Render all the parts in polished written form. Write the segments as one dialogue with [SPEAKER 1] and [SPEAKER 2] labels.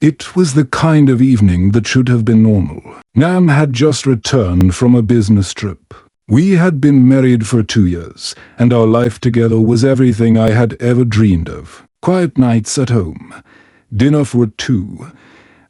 [SPEAKER 1] It was the kind of evening that should have been normal. Nam had just returned from a business trip. We had been married for 2 years, and our life together was everything I had ever dreamed of. Quiet nights at home, dinner for 2,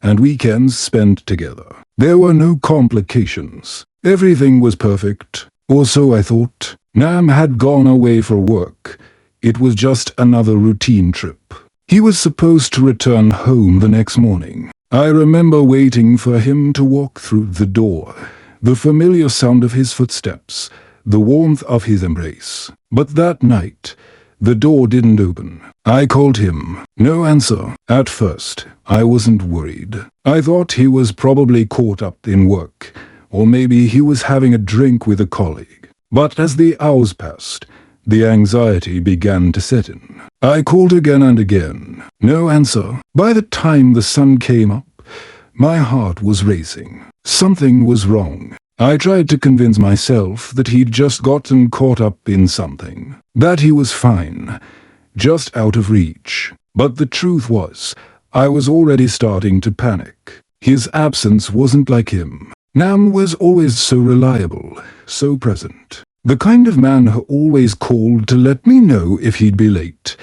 [SPEAKER 1] and weekends spent together. There were no complications. Everything was perfect, or so I thought. Nam had gone away for work. It was just another routine trip. He was supposed to return home the next morning. I remember waiting for him to walk through the door, the familiar sound of his footsteps, the warmth of his embrace. But that night, the door didn't open. I called him. No answer. At first, I wasn't worried. I thought he was probably caught up in work, or maybe he was having a drink with a colleague. But as the hours passed, the anxiety began to set in. I called again and again. No answer. By the time the sun came up, my heart was racing. Something was wrong. I tried to convince myself that he'd just gotten caught up in something, that he was fine, just out of reach. But the truth was, I was already starting to panic. His absence wasn't like him. Nam was always so reliable, so present. The kind of man who always called to let me know if he'd be late,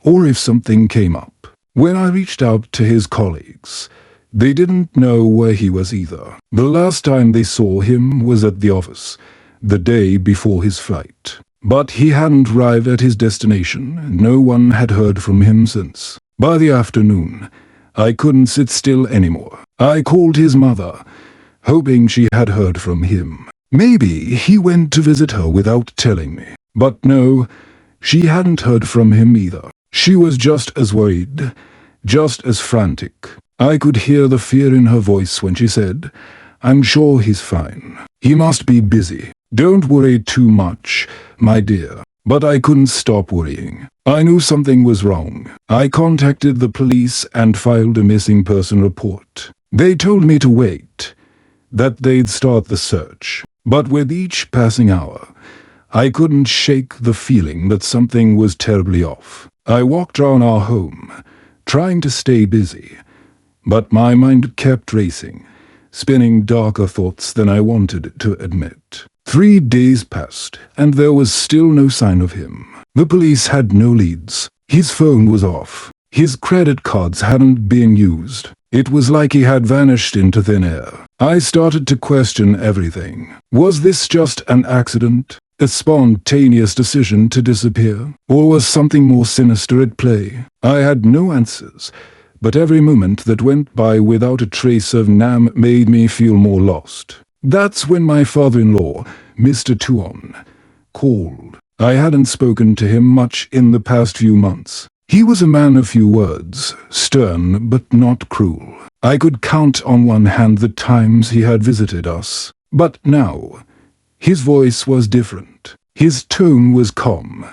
[SPEAKER 1] or if something came up. When I reached out to his colleagues, they didn't know where he was either. The last time they saw him was at the office, the day before his flight. But he hadn't arrived at his destination, and no one had heard from him since. By the afternoon, I couldn't sit still anymore. I called his mother, hoping she had heard from him. Maybe he went to visit her without telling me. But no, she hadn't heard from him either. She was just as worried, just as frantic. I could hear the fear in her voice when she said, "I'm sure he's fine. He must be busy. Don't worry too much, my dear." But I couldn't stop worrying. I knew something was wrong. I contacted the police and filed a missing person report. They told me to wait, that they'd start the search. But with each passing hour, I couldn't shake the feeling that something was terribly off. I walked around our home, trying to stay busy, but my mind kept racing, spinning darker thoughts than I wanted to admit. 3 days passed, and there was still no sign of him. The police had no leads. His phone was off. His credit cards hadn't been used. It was like he had vanished into thin air. I started to question everything. Was this just an accident? A spontaneous decision to disappear? Or was something more sinister at play? I had no answers, but every moment that went by without a trace of Nam made me feel more lost. That's when my father-in-law, Mr. Tuon, called. I hadn't spoken to him much in the past few months. He was a man of few words, stern but not cruel. I could count on one hand the times he had visited us. But now, his voice was different. His tone was calm,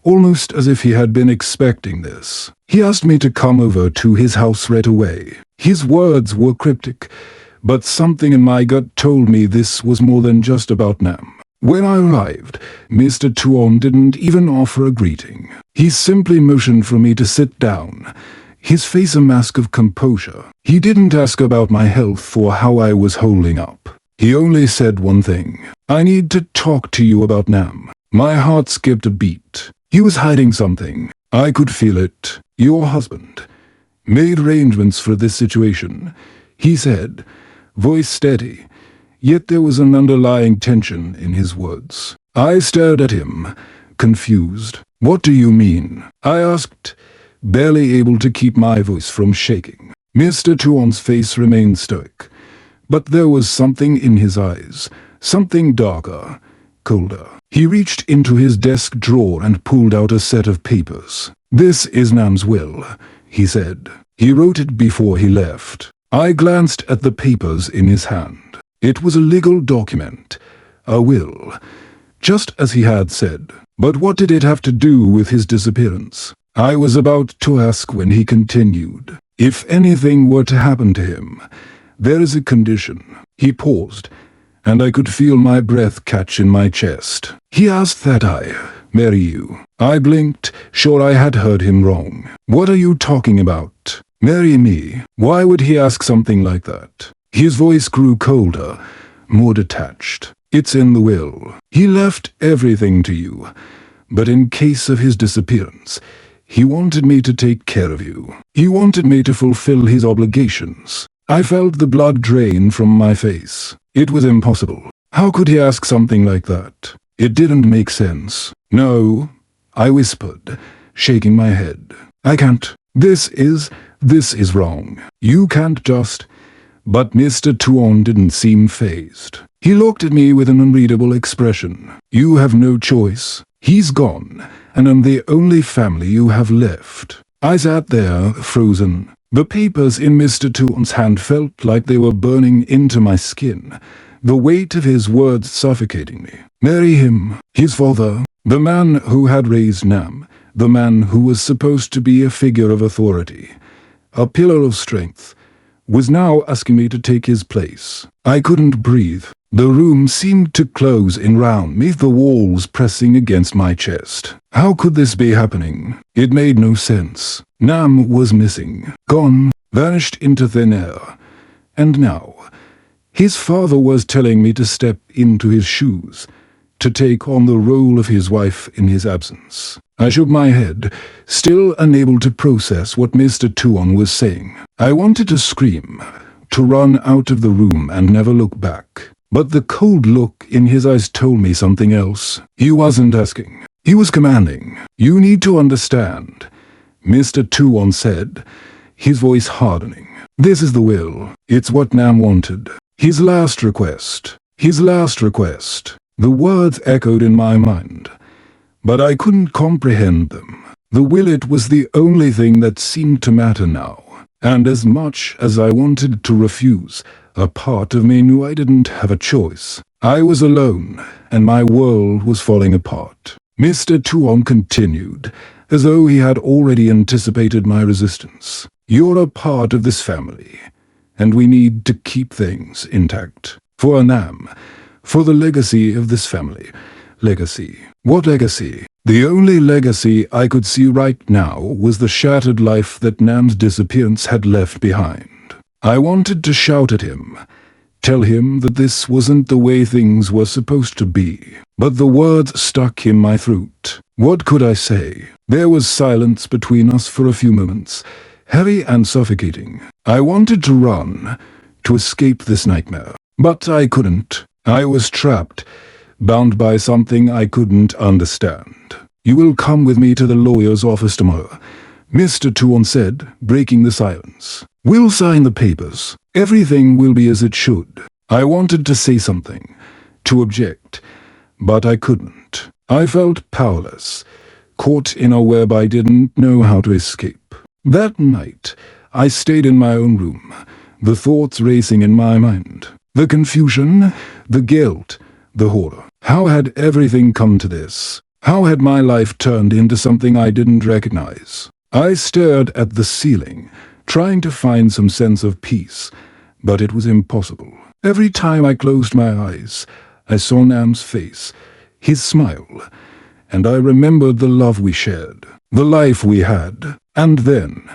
[SPEAKER 1] almost as if he had been expecting this. He asked me to come over to his house right away. His words were cryptic, but something in my gut told me this was more than just about Nam. When I arrived, Mr. Tuon didn't even offer a greeting. He simply motioned for me to sit down, his face a mask of composure. He didn't ask about my health or how I was holding up. He only said one thing. "I need to talk to you about Nam." My heart skipped a beat. He was hiding something. I could feel it. "Your husband made arrangements for this situation," he said, voice steady. Yet there was an underlying tension in his words. I stared at him, confused. "What do you mean?" I asked, barely able to keep my voice from shaking. Mr. Tuon's face remained stoic, but there was something in his eyes, something darker, colder. He reached into his desk drawer and pulled out a set of papers. "This is Nam's will," he said. He wrote it before he left. I glanced at the papers in his hand. It was a legal document, a will, just as he had said. But what did it have to do with his disappearance? I was about to ask when he continued. "If anything were to happen to him, there is a condition." He paused, and I could feel my breath catch in my chest. He asked that I marry you. I blinked, sure I had heard him wrong. "What are you talking about?" Marry me? Why would he ask something like that? His voice grew colder, more detached. It's in the will. He left everything to you. But in case of his disappearance, he wanted me to take care of you. He wanted me to fulfill his obligations. I felt the blood drain from my face. It was impossible. How could he ask something like that? It didn't make sense. No, I whispered, shaking my head. I can't. This is wrong. You can't just... But Mr. Tuon didn't seem fazed. He looked at me with an unreadable expression. You have no choice. He's gone, and I'm the only family you have left. I sat there, frozen. The papers in Mr. Tuon's hand felt like they were burning into my skin, the weight of his words suffocating me. Marry him, his father, the man who had raised Nam, the man who was supposed to be a figure of authority, a pillar of strength, was now asking me to take his place. I couldn't breathe. The room seemed to close in round me, the walls pressing against my chest. How could this be happening? It made no sense. Nam was missing, gone, vanished into thin air. And now, his father was telling me to step into his shoes, to take on the role of his wife in his absence. I shook my head, still unable to process what Mr. Tuon was saying. I wanted to scream, to run out of the room and never look back. But the cold look in his eyes told me something else. He wasn't asking. He was commanding. You need to understand, Mr. Tuon said, his voice hardening. This is the will. It's what Nam wanted. His last request. His last request. The words echoed in my mind, but I couldn't comprehend them. The will, it was the only thing that seemed to matter now. And as much as I wanted to refuse, a part of me knew I didn't have a choice. I was alone, and my world was falling apart. Mr. Tuon continued, as though he had already anticipated my resistance. You're a part of this family, and we need to keep things intact. For Nam, for the legacy of this family. Legacy. What legacy? The only legacy I could see right now was the shattered life that Nam's disappearance had left behind. I wanted to shout at him, tell him that this wasn't the way things were supposed to be, but the words stuck in my throat. What could I say? There was silence between us for a few moments, heavy and suffocating. I wanted to run, to escape this nightmare, but I couldn't. I was trapped, bound by something I couldn't understand. You will come with me to the lawyer's office tomorrow, Mr. Tuon said, breaking the silence. We'll sign the papers. Everything will be as it should. I wanted to say something, to object, but I couldn't. I felt powerless, caught in a web I didn't know how to escape. That night, I stayed in my own room, the thoughts racing in my mind. The confusion, the guilt, the horror. How had everything come to this? How had my life turned into something I didn't recognize? I stared at the ceiling, trying to find some sense of peace, but it was impossible. Every time I closed my eyes, I saw Nam's face, his smile, and I remembered the love we shared, the life we had. And then,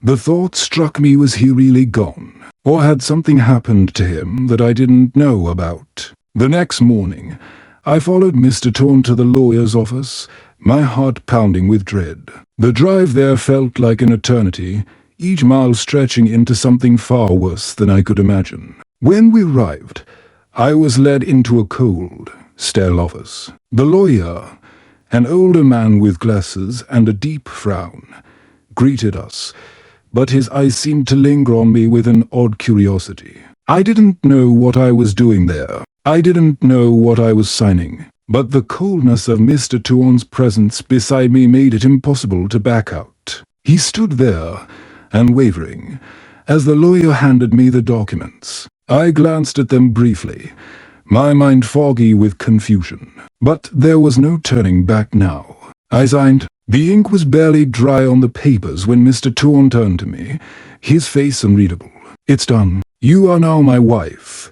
[SPEAKER 1] the thought struck me, was he really gone? Or had something happened to him that I didn't know about? The next morning, I followed Mr. Tuon to the lawyer's office, my heart pounding with dread. The drive there felt like an eternity, each mile stretching into something far worse than I could imagine. When we arrived, I was led into a cold, stale office. The lawyer, an older man with glasses and a deep frown, greeted us, but his eyes seemed to linger on me with an odd curiosity. I didn't know what I was doing there. I didn't know what I was signing, but the coldness of Mr. Tuon's presence beside me made it impossible to back out. He stood there, unwavering, as the lawyer handed me the documents. I glanced at them briefly, my mind foggy with confusion. But there was no turning back now. I signed. The ink was barely dry on the papers when Mr. Tuon turned to me, his face unreadable. It's done. You are now my wife,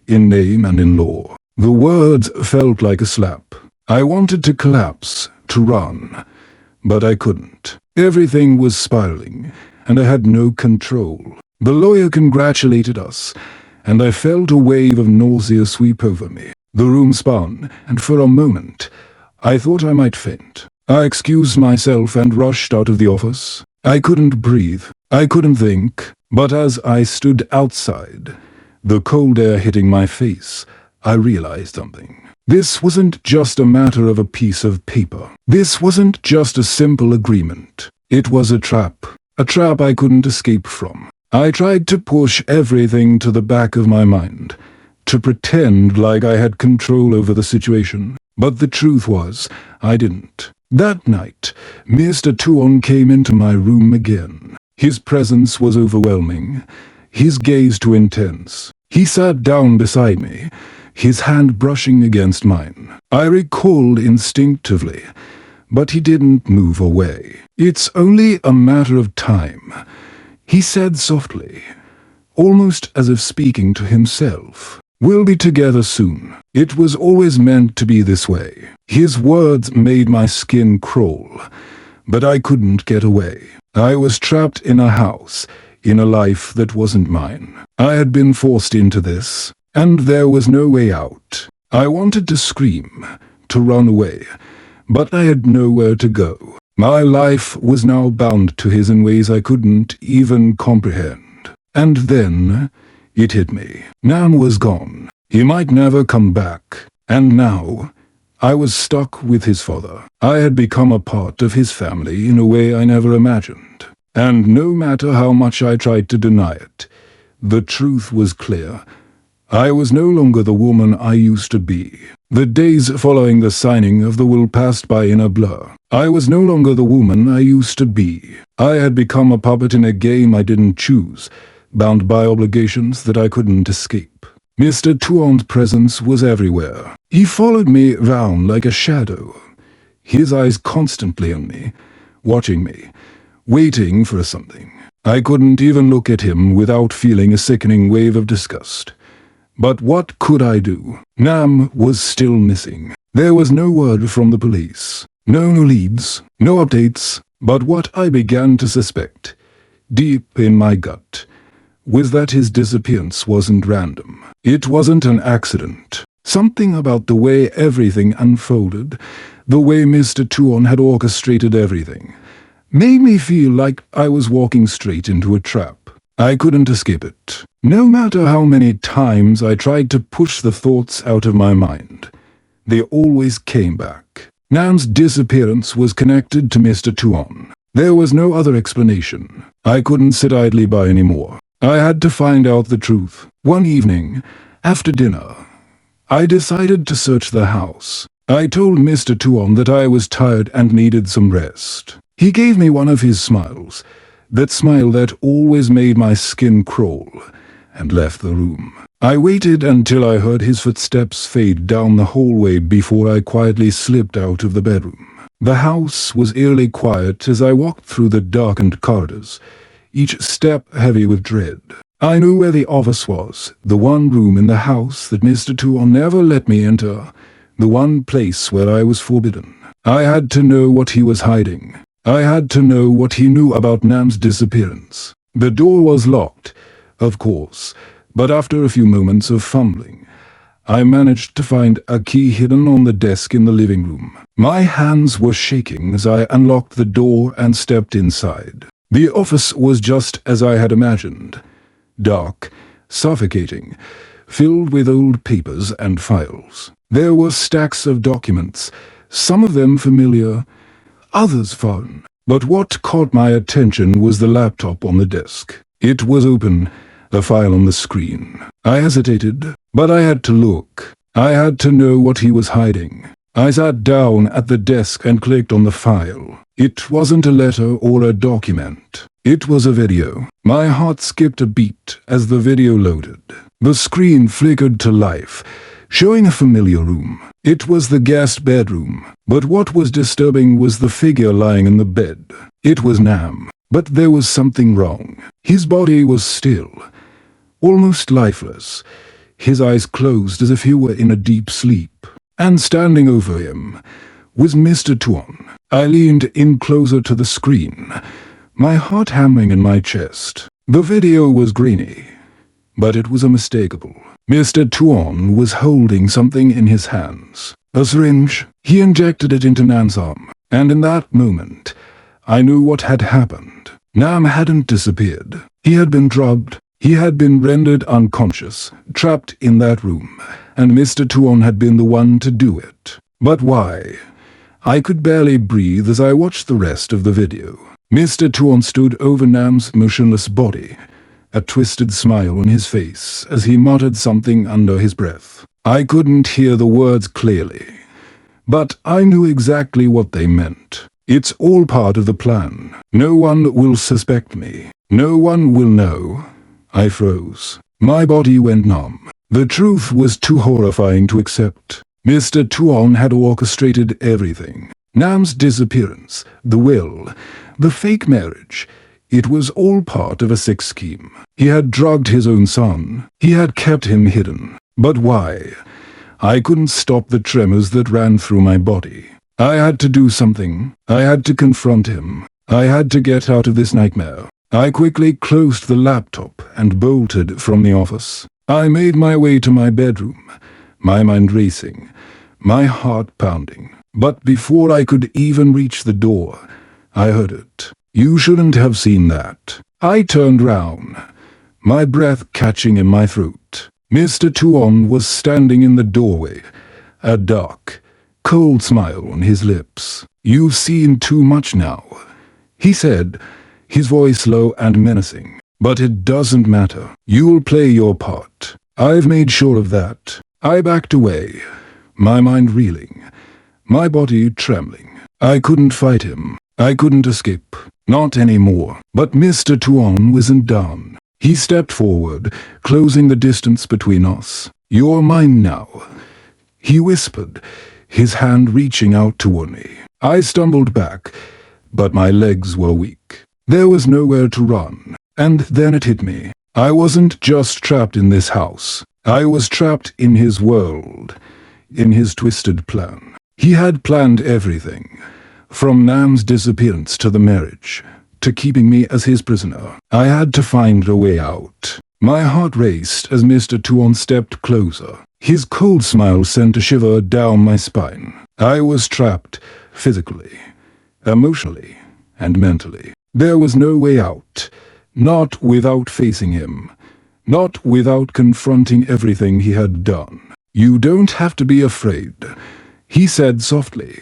[SPEAKER 1] in name and in law. The words felt like a slap. I wanted to collapse, to run, but I couldn't. Everything was spiraling, and I had no control. The lawyer congratulated us, and I felt a wave of nausea sweep over me. The room spun, and for a moment, I thought I might faint. I excused myself and rushed out of the office. I couldn't breathe. I couldn't think. But as I stood outside, the cold air hitting my face, I realized something. This wasn't just a matter of a piece of paper. This wasn't just a simple agreement. It was a trap I couldn't escape from. I tried to push everything to the back of my mind, to pretend like I had control over the situation. But the truth was, I didn't. That night, Mr. Tuon came into my room again. His presence was overwhelming, his gaze too intense. He sat down beside me, his hand brushing against mine. I recoiled instinctively, but he didn't move away. "It's only a matter of time," he said softly, almost as if speaking to himself. "We'll be together soon. It was always meant to be this way." His words made my skin crawl, but I couldn't get away. I was trapped in a house, in a life that wasn't mine. I had been forced into this, and there was no way out. I wanted to scream, to run away, but I had nowhere to go. My life was now bound to his in ways I couldn't even comprehend. And then it hit me. Nam was gone. He might never come back. And now I was stuck with his father. I had become a part of his family in a way I never imagined. And no matter how much I tried to deny it, the truth was clear. I was no longer the woman I used to be. The days following the signing of the will passed by in a blur. I was no longer the woman I used to be. I had become a puppet in a game I didn't choose, bound by obligations that I couldn't escape. Mr. Tuon's presence was everywhere. He followed me round like a shadow, his eyes constantly on me, watching me, waiting for something. I couldn't even look at him without feeling a sickening wave of disgust. But what could I do? Nam was still missing. There was no word from the police. No leads, no updates. But what I began to suspect, deep in my gut, was that his disappearance wasn't random. It wasn't an accident. Something about the way everything unfolded, the way Mr. Tuon had orchestrated everything, made me feel like I was walking straight into a trap. I couldn't escape it. No matter how many times I tried to push the thoughts out of my mind, they always came back. Nam's disappearance was connected to Mr. Tuon. There was no other explanation. I couldn't sit idly by anymore. I had to find out the truth. One evening, after dinner, I decided to search the house. I told Mr. Tuon that I was tired and needed some rest. He gave me one of his smiles, that smile that always made my skin crawl, and left the room. I waited until I heard his footsteps fade down the hallway before I quietly slipped out of the bedroom. The house was eerily quiet as I walked through the darkened corridors, each step heavy with dread. I knew where the office was, the one room in the house that Mr. Tuon never let me enter, the one place where I was forbidden. I had to know what he was hiding. I had to know what he knew about Nam's disappearance. The door was locked, of course, but after a few moments of fumbling, I managed to find a key hidden on the desk in the living room. My hands were shaking as I unlocked the door and stepped inside. The office was just as I had imagined. Dark, suffocating, filled with old papers and files. There were stacks of documents, some of them familiar, others foreign. But what caught my attention was the laptop on the desk. It was open, a file on the screen. I hesitated, but I had to look. I had to know what he was hiding. I sat down at the desk and clicked on the file. It wasn't a letter or a document. It was a video. My heart skipped a beat as the video loaded. The screen flickered to life, showing a familiar room. It was the guest bedroom. But what was disturbing was the figure lying in the bed. It was Nam. But there was something wrong. His body was still, almost lifeless, his eyes closed as if he were in a deep sleep. And standing over him was Mr. Tuon. I leaned in closer to the screen, my heart hammering in my chest. The video was grainy, but it was unmistakable. Mr. Tuan was holding something in his hands. A syringe. He injected it into Nam's arm, and in that moment, I knew what had happened. Nam hadn't disappeared. He had been drugged. He had been rendered unconscious, trapped in that room, and Mr. Tuan had been the one to do it. But why? I could barely breathe as I watched the rest of the video. Mr. Tuan stood over Nam's motionless body, a twisted smile on his face as he muttered something under his breath. I couldn't hear the words clearly, but I knew exactly what they meant. It's all part of the plan. No one will suspect me. No one will know. I froze. My body went numb. The truth was too horrifying to accept. Mr. Tuan had orchestrated everything. Nam's disappearance, the will, the fake marriage. It was all part of a sick scheme. He had drugged his own son. He had kept him hidden. But why? I couldn't stop the tremors that ran through my body. I had to do something. I had to confront him. I had to get out of this nightmare. I quickly closed the laptop and bolted from the office. I made my way to my bedroom, my mind racing, my heart pounding. But before I could even reach the door, I heard it. You shouldn't have seen that. I turned round, my breath catching in my throat. Mr. Tuan was standing in the doorway, a dark, cold smile on his lips. You've seen too much now, he said, his voice low and menacing. But it doesn't matter. You'll play your part. I've made sure of that. I backed away, my mind reeling, my body trembling. I couldn't fight him. I couldn't escape. Not anymore. But Mr. Tuan wasn't done. He stepped forward, closing the distance between us. You're mine now, he whispered, his hand reaching out toward me. I stumbled back, but my legs were weak. There was nowhere to run. And then it hit me. I wasn't just trapped in this house. I was trapped in his world, in his twisted plan. He had planned everything, from Nam's disappearance to the marriage, to keeping me as his prisoner. I had to find a way out. My heart raced as Mr. Tuan stepped closer. His cold smile sent a shiver down my spine. I was trapped, physically, emotionally, and mentally. There was no way out. Not without facing him. Not without confronting everything he had done. You don't have to be afraid, he said softly,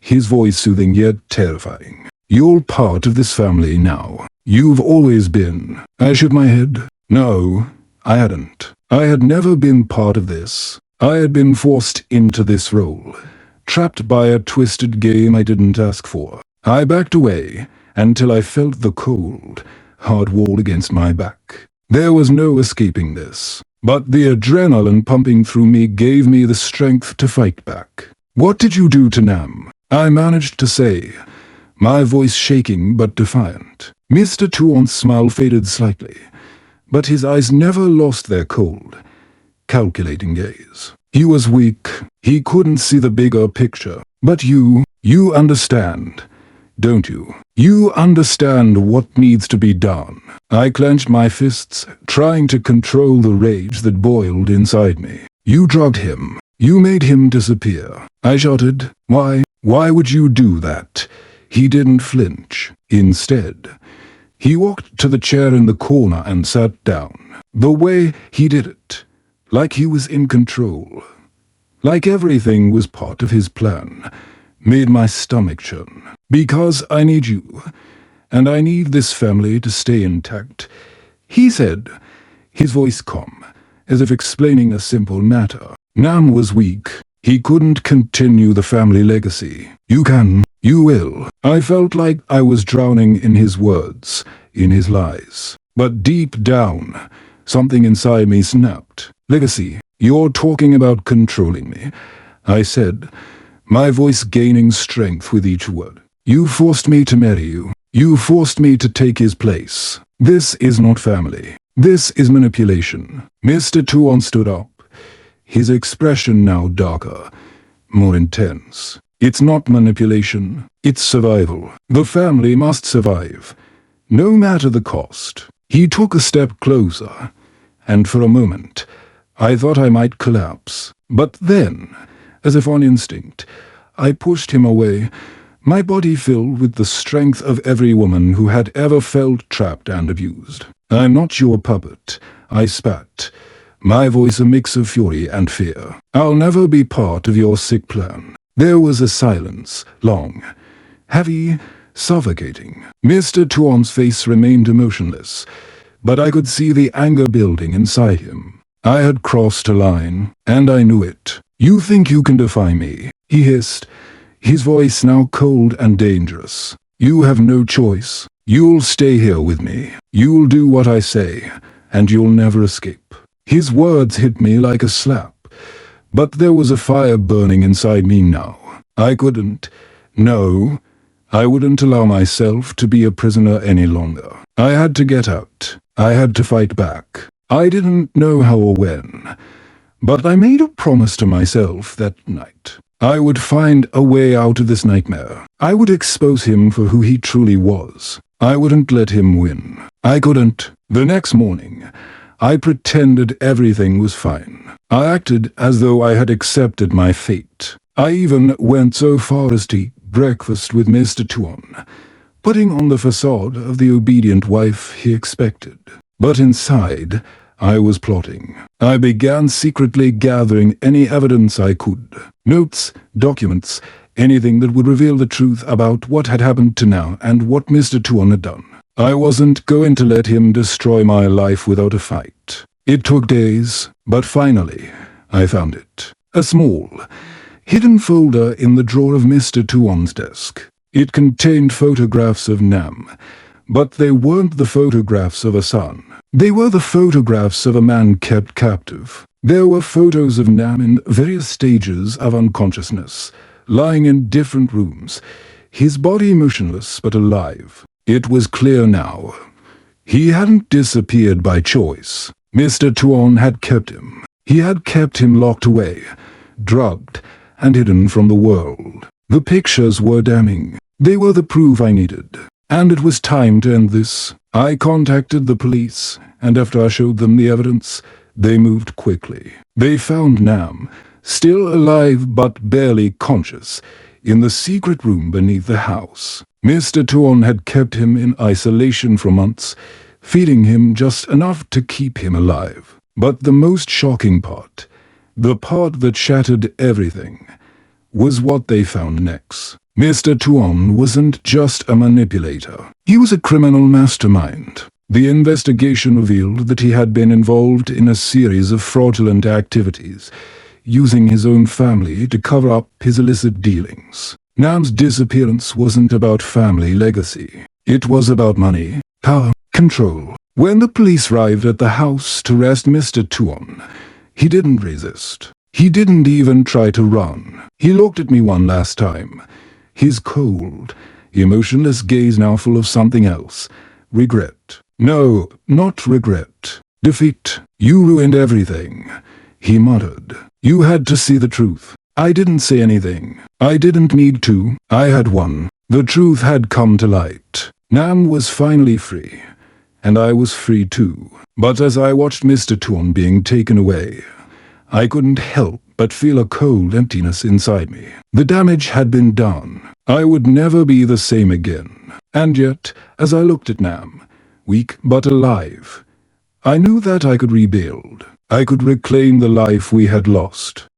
[SPEAKER 1] his voice soothing yet terrifying. You're part of this family now. You've always been. I shook my head. No, I hadn't. I had never been part of this. I had been forced into this role, trapped by a twisted game I didn't ask for. I backed away until I felt the cold, hard wall against my back. There was no escaping this, but the adrenaline pumping through me gave me the strength to fight back. What did you do to Nam? I managed to say, my voice shaking but defiant. Mr. Tuan's smile faded slightly, but his eyes never lost their cold, calculating gaze. He was weak. He couldn't see the bigger picture. But you understand, don't you? You understand what needs to be done. I clenched my fists, trying to control the rage that boiled inside me. You drugged him. You made him disappear. I shouted. Why would you do that? He didn't flinch. Instead, he walked to the chair in the corner and sat down. The way he did it, like he was in control, like everything was part of his plan, made my stomach churn. Because I need you, and I need this family to stay intact, he said, his voice calm, as if explaining a simple matter. Nam was weak. He couldn't continue the family legacy. You can. You will. I felt like I was drowning in his words, in his lies. But deep down, something inside me snapped. Legacy. You're talking about controlling me, I said, my voice gaining strength with each word. You forced me to marry you. You forced me to take his place. This is not family. This is manipulation. Mr. Tuan stood up, his expression now darker, more intense. It's not manipulation. It's survival. The family must survive. no matter the cost. He took a step closer, and for a moment, I thought I might collapse. But then, as if on instinct, I pushed him away, my body filled with the strength of every woman who had ever felt trapped and abused. "I'm not your puppet," I spat, my voice a mix of fury and fear. "I'll never be part of your sick plan." There was a silence, long, heavy, suffocating. Mr. Tuon's face remained emotionless, but I could see the anger building inside him. I had crossed a line, and I knew it. "You think you can defy me?" he hissed, his voice now cold and dangerous. "You have no choice. You'll stay here with me. You'll do what I say, and you'll never escape." His words hit me like a slap, but there was a fire burning inside me now. I couldn't. No, I wouldn't allow myself to be a prisoner any longer. I had to get out. I had to fight back. I didn't know how or when, but I made a promise to myself that night. I would find a way out of this nightmare. I would expose him for who he truly was. I wouldn't let him win. I couldn't. The next morning, I pretended everything was fine. I acted as though I had accepted my fate. I even went so far as to eat breakfast with Mr. Tuon, putting on the facade of the obedient wife he expected. But inside, I was plotting. I began secretly gathering any evidence I could. Notes, documents, anything that would reveal the truth about what had happened to Nam and what Mr. Tuon had done. I wasn't going to let him destroy my life without a fight. It took days, but finally, I found it. A small, hidden folder in the drawer of Mr. Tuon's desk. It contained photographs of Nam, but they weren't the photographs of a son. They were the photographs of a man kept captive. There were photos of Nam in various stages of unconsciousness, lying in different rooms, his body motionless but alive. It was clear now. He hadn't disappeared by choice. Mr. Tuon had kept him. He had kept him locked away, drugged, and hidden from the world. The pictures were damning. They were the proof I needed. And it was time to end this. I contacted the police, and after I showed them the evidence, they moved quickly. They found Nam, still alive but barely conscious, in the secret room beneath the house. Mr. Tuon had kept him in isolation for months, feeding him just enough to keep him alive. But the most shocking part, the part that shattered everything, was what they found next. Mr. Tuon wasn't just a manipulator. He was a criminal mastermind. The investigation revealed that he had been involved in a series of fraudulent activities, using his own family to cover up his illicit dealings. Nam's disappearance wasn't about family legacy. It was about money, power, control. When the police arrived at the house to arrest Mr. Tuon, he didn't resist. He didn't even try to run. He looked at me one last time, his cold, emotionless gaze now full of something else. Regret. No, not regret. Defeat. "You ruined everything," he muttered. "You had to see the truth." I didn't say anything. I didn't need to. I had won. The truth had come to light. Nam was finally free, and I was free too. But as I watched Mr. Tuon being taken away, I couldn't help but feel a cold emptiness inside me. The damage had been done. I would never be the same again. And yet, as I looked at Nam, weak but alive, I knew that I could rebuild. I could reclaim the life we had lost.